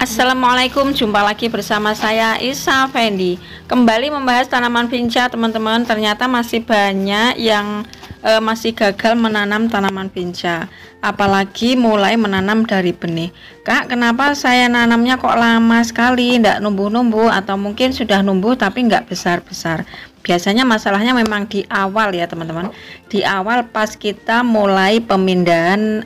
Assalamualaikum, jumpa lagi bersama saya Isa Fendi. Kembali membahas tanaman vinca, teman-teman. Ternyata masih banyak yang masih gagal menanam tanaman vinca, apalagi mulai menanam dari benih. Kak, kenapa saya nanamnya kok lama sekali, tidak numbuh-numbuh, atau mungkin sudah numbuh tapi nggak besar-besar? Biasanya masalahnya memang di awal ya teman-teman. Di awal pas kita mulai pemindahan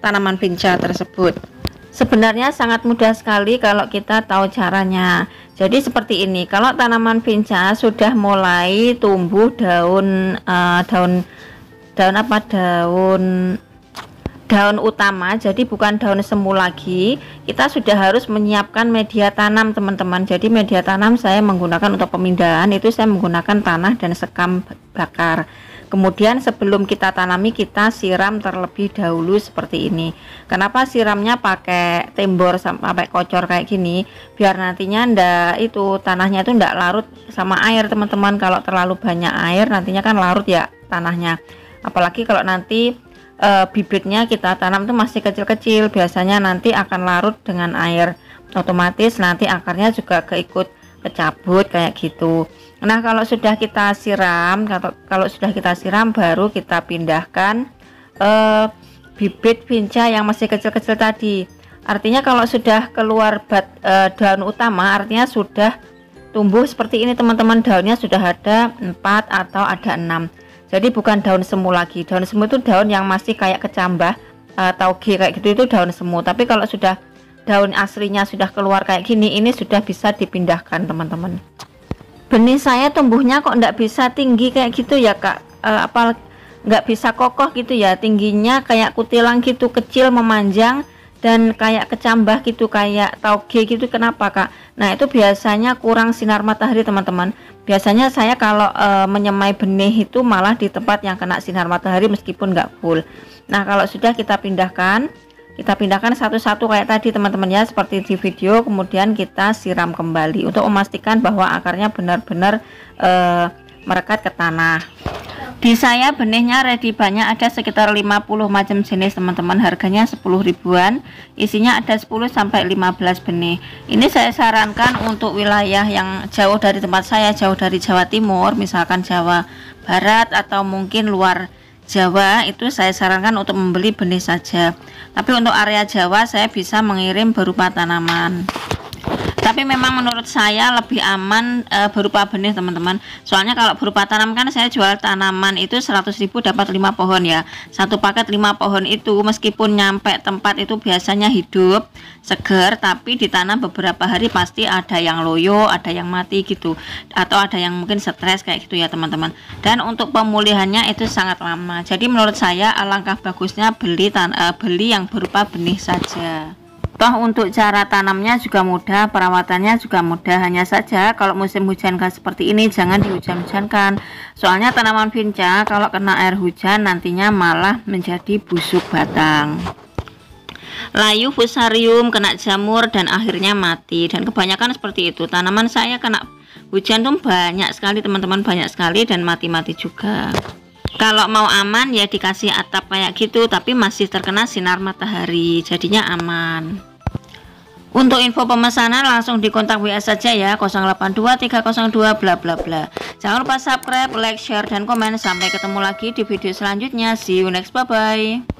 tanaman vinca tersebut. Sebenarnya sangat mudah sekali kalau kita tahu caranya. Jadi seperti ini, kalau tanaman vinca sudah mulai tumbuh daun utama, jadi bukan daun semu lagi, kita sudah harus menyiapkan media tanam, teman-teman. Jadi media tanam saya menggunakan untuk pemindahan itu saya menggunakan tanah dan sekam bakar. Kemudian sebelum kita tanami, kita siram terlebih dahulu seperti ini. Kenapa siramnya pakai tembor sampai kocor kayak gini? Biar nantinya tanahnya itu ndak larut sama air, teman-teman. Kalau terlalu banyak air nantinya kan larut ya tanahnya. Apalagi kalau nanti bibitnya kita tanam itu masih kecil-kecil, biasanya nanti akan larut dengan air. Otomatis nanti akarnya juga keikut kecabut kayak gitu. Nah, kalau sudah kita siram, baru kita pindahkan bibit vinca yang masih kecil-kecil tadi. Artinya kalau sudah keluar daun utama, artinya sudah tumbuh seperti ini, teman-teman. Daunnya sudah ada 4 atau ada 6. Jadi bukan daun semu lagi. Daun semu itu daun yang masih kayak kecambah, tauge kayak gitu, itu daun semu. Tapi kalau sudah daun aslinya sudah keluar kayak gini, ini sudah bisa dipindahkan, teman-teman. Benih saya tumbuhnya kok enggak bisa tinggi kayak gitu ya, Kak? Apa enggak bisa kokoh gitu ya? Tingginya kayak kutilang gitu, kecil memanjang dan kayak kecambah gitu, kayak tauge gitu. Kenapa, Kak? Nah, itu biasanya kurang sinar matahari, teman-teman. Biasanya saya kalau menyemai benih itu malah di tempat yang kena sinar matahari meskipun enggak full. Nah, kalau sudah kita pindahkan satu-satu kayak tadi, teman-teman ya, seperti di video. Kemudian kita siram kembali untuk memastikan bahwa akarnya benar-benar merekat ke tanah. Di saya benihnya ready banyak, ada sekitar 50 macam jenis, teman-teman. Harganya 10 ribuan, isinya ada 10 sampai 15 benih. Ini saya sarankan untuk wilayah yang jauh dari tempat saya, jauh dari Jawa Timur, misalkan Jawa Barat atau mungkin luar Jawa, itu saya sarankan untuk membeli benih saja. Tapi untuk area Jawa saya bisa mengirim berupa tanaman. Tapi memang menurut saya lebih aman berupa benih, teman-teman. Soalnya kalau berupa tanam kan saya jual tanaman itu 100.000 dapat 5 pohon ya. Satu paket 5 pohon itu meskipun nyampe tempat itu biasanya hidup, seger, tapi ditanam beberapa hari pasti ada yang loyo, ada yang mati gitu, atau ada yang mungkin stres kayak gitu ya, teman-teman. Dan untuk pemulihannya itu sangat lama. Jadi menurut saya alangkah bagusnya beli yang berupa benih saja. Toh untuk cara tanamnya juga mudah, perawatannya juga mudah. Hanya saja kalau musim hujan seperti ini jangan dihujan-hujankan. Soalnya tanaman vinca kalau kena air hujan nantinya malah menjadi busuk batang, layu fusarium, kena jamur dan akhirnya mati. Dan kebanyakan seperti itu. Tanaman saya kena hujan tuh banyak sekali, teman-teman, banyak sekali, dan mati-mati juga. Kalau mau aman ya dikasih atap kayak gitu, tapi masih terkena sinar matahari, jadinya aman. Untuk info pemesanan langsung di kontak WA saja ya, 082302 bla bla bla. Jangan lupa subscribe, like, share, dan komen. Sampai ketemu lagi di video selanjutnya. See you next, bye bye.